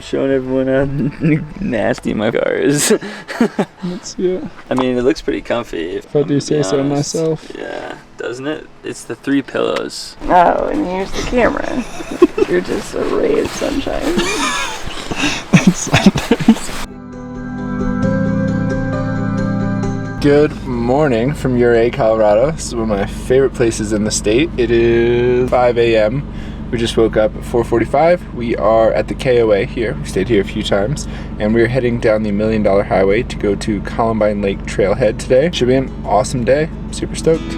showing everyone how nasty my car is. Let's see it. I mean, it looks pretty comfy. If I do say so myself. Yeah, doesn't it? It's the 3 pillows. Oh, and here's the camera. You're just a ray of sunshine. Good morning from Ouray, Colorado. This is one of my favorite places in the state. It is 5 a.m. We just woke up at 4:45. We are at the KOA here. We stayed here a few times, and we're heading down the $1 Million Highway to go to Columbine Lake trailhead today. Should be an awesome day. Super stoked.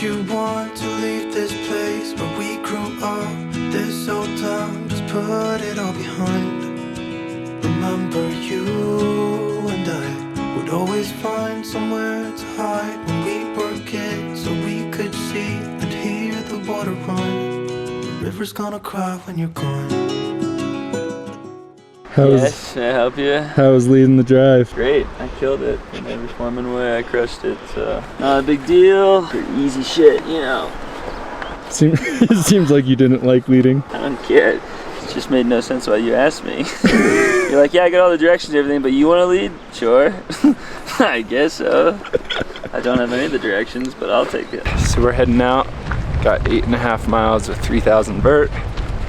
You want to leave this place where we grew up, this old town, just put it all behind. Remember you and I would always find somewhere to hide when we were kids, so we could see and hear the water run. The river's gonna cry when you're gone. Yes, can I help you? How was leading the drive? Great, I killed it in every form and way. I crushed it, so not a big deal. Pretty easy shit, you know. It seems like you didn't like leading. I don't care. It just made no sense why you asked me. You're like, yeah, I got all the directions and everything, but you want to lead? Sure. I guess so. I don't have any of the directions, but I'll take it. So we're heading out. Got 8.5 miles with 3,000 vert.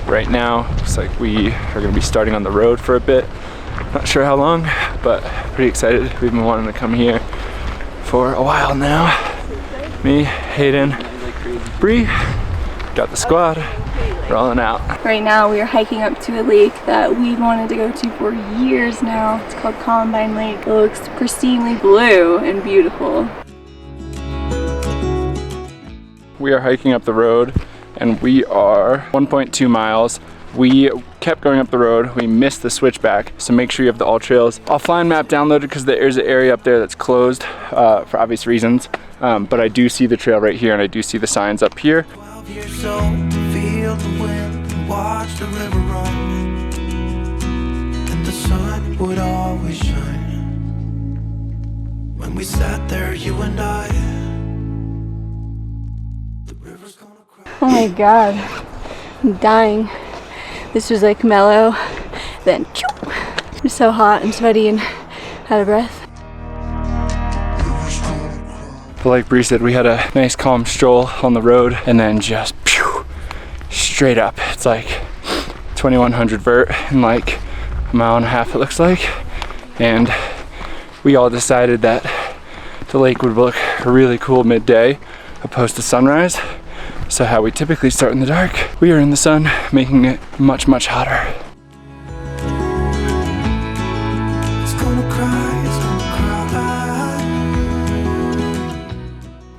Right now, looks like we are going to be starting on the road for a bit. Not sure how long, but pretty excited. We've been wanting to come here for a while now. Me, Hayden, Bree, got the squad, rolling out. Right now we are hiking up to a lake that we've wanted to go to for years now. It's called Columbine Lake. It looks pristinely blue and beautiful. We are hiking up the road, and we are 1.2 miles. We kept going up the road. We missed the switchback, so make sure you have the all trails offline map downloaded because there's an area up there that's closed for obvious reasons. But I do see the trail right here, and I do see the signs up here. 12 years old to feel the wind and watch the river run, and the sun would always shine when we sat there, you and I. The river's gonna cry. Oh my god, I'm dying. This was like mellow, then choop. I'm so hot and sweaty and out of breath. But like Bree said, we had a nice calm stroll on the road, and then just straight up. It's like 2100 vert in like a mile and a half, it looks like. And we all decided that the lake would look really cool midday opposed to sunrise. So how we typically start in the dark, we are in the sun, making it much, much hotter. It's gonna cry, it's gonna cry.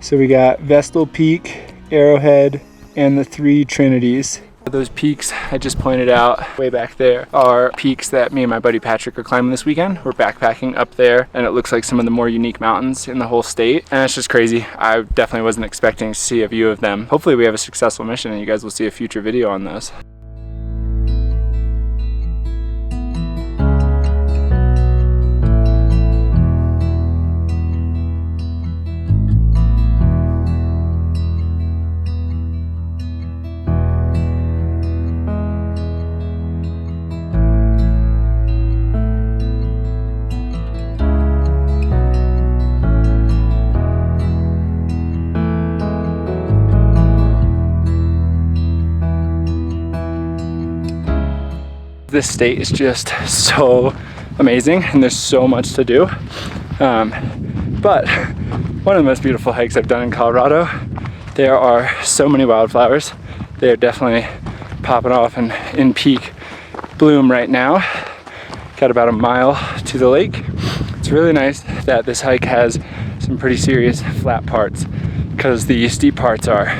So we got Vestal Peak, Arrowhead, and the 3 Trinities. Those peaks I just pointed out way back there are peaks that me and my buddy Patrick are climbing this weekend. We're backpacking up there, and it looks like some of the more unique mountains in the whole state, and it's just crazy. I definitely wasn't expecting to see a view of them. Hopefully we have a successful mission and you guys will see a future video on those. This state is just so amazing, and there's so much to do. But one of the most beautiful hikes I've done in Colorado. There are so many wildflowers. They are definitely popping off and in peak bloom right now. Got about a mile to the lake. It's really nice that this hike has some pretty serious flat parts because the steep parts are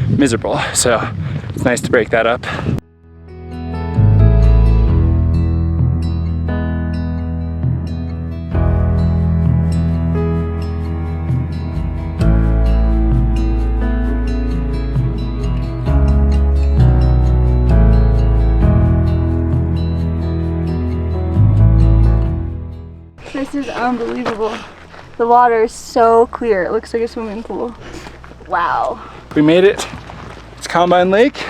miserable. So it's nice to break that up. This is unbelievable. The water is so clear. It looks like a swimming pool. Wow. We made it. It's Columbine Lake.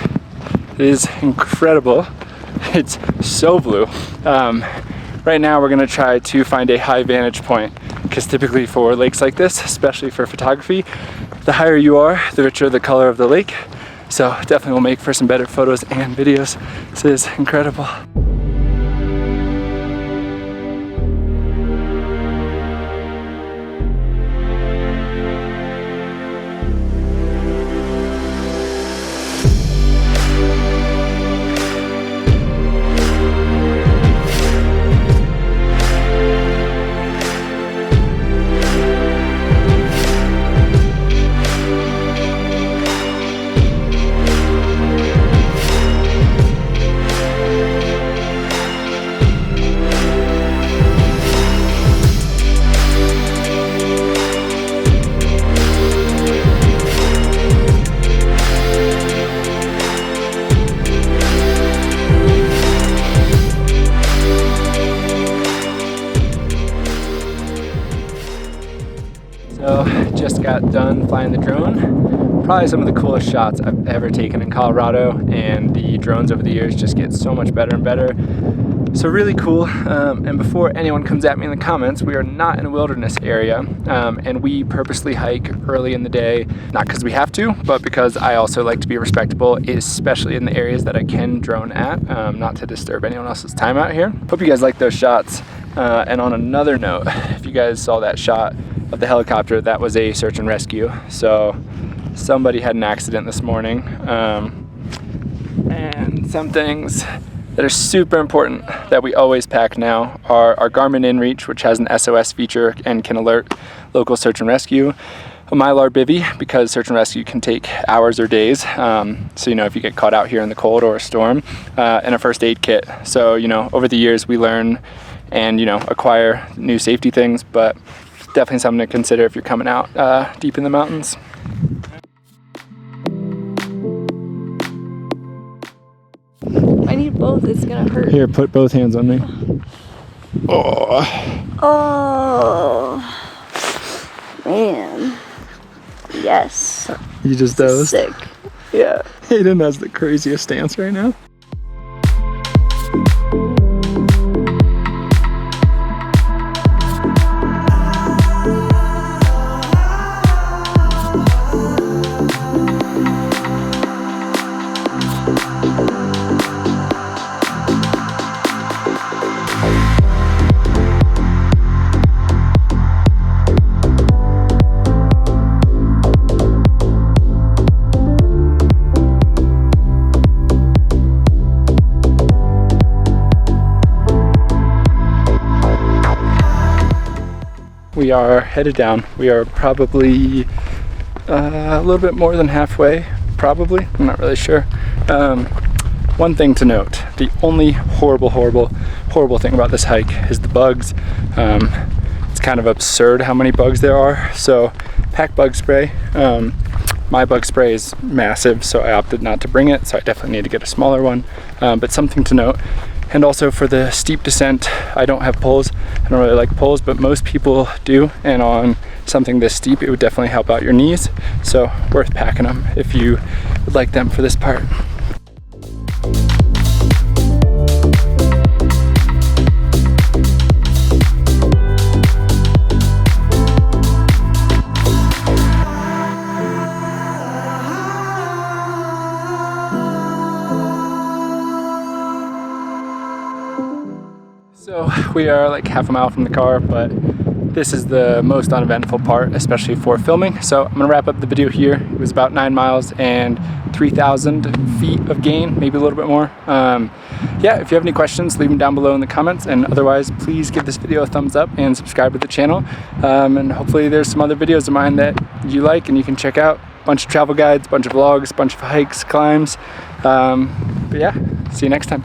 It is incredible. It's so blue. Right now we're gonna try to find a high vantage point, because typically for lakes like this, especially for photography, the higher you are, the richer the color of the lake. So definitely will make for some better photos and videos. This is incredible. So just got done flying the drone. Probably some of the coolest shots I've ever taken in Colorado, and the drones over the years just get so much better and better. So really cool. And before anyone comes at me in the comments, we are not in a wilderness area, and we purposely hike early in the day, not because we have to, but because I also like to be respectable, especially in the areas that I can drone at, not to disturb anyone else's time out here. Hope you guys like those shots. And on another note, if you guys saw that shot of the helicopter, that was a search and rescue. So somebody had an accident this morning. And some things that are super important that we always pack now are our Garmin InReach, which has an SOS feature and can alert local search and rescue. A Mylar bivvy, because search and rescue can take hours or days. So, if you get caught out here in the cold or a storm, and a first aid kit. So, over the years we learn and, acquire new safety things, but definitely something to consider if you're coming out deep in the mountains. I need both, it's gonna hurt. Here, put both hands on me. Oh. Oh, man. Yes. You just dozed? Sick. Yeah. Hayden has the craziest stance right now. We are headed down. We are probably a little bit more than halfway, probably. I'm not really sure. One thing to note, the only horrible thing about this hike is the bugs. It's kind of absurd how many bugs there are. So pack bug spray. My bug spray is massive, so I opted not to bring it. So I definitely need to get a smaller one. But something to note, and also for the steep descent, I don't have poles. I don't really like poles, but most people do. And on something this steep, it would definitely help out your knees. So worth packing them if you would like them for this part. So we are like half a mile from the car, but this is the most uneventful part, especially for filming. So I'm gonna wrap up the video here. It was about 9 miles and 3,000 feet of gain, maybe a little bit more. Yeah, if you have any questions, leave them down below in the comments, and otherwise please give this video a thumbs up and subscribe to the channel. And hopefully there's some other videos of mine that you like and you can check out. Bunch of travel guides, bunch of vlogs, bunch of hikes, climbs. But yeah, see you next time.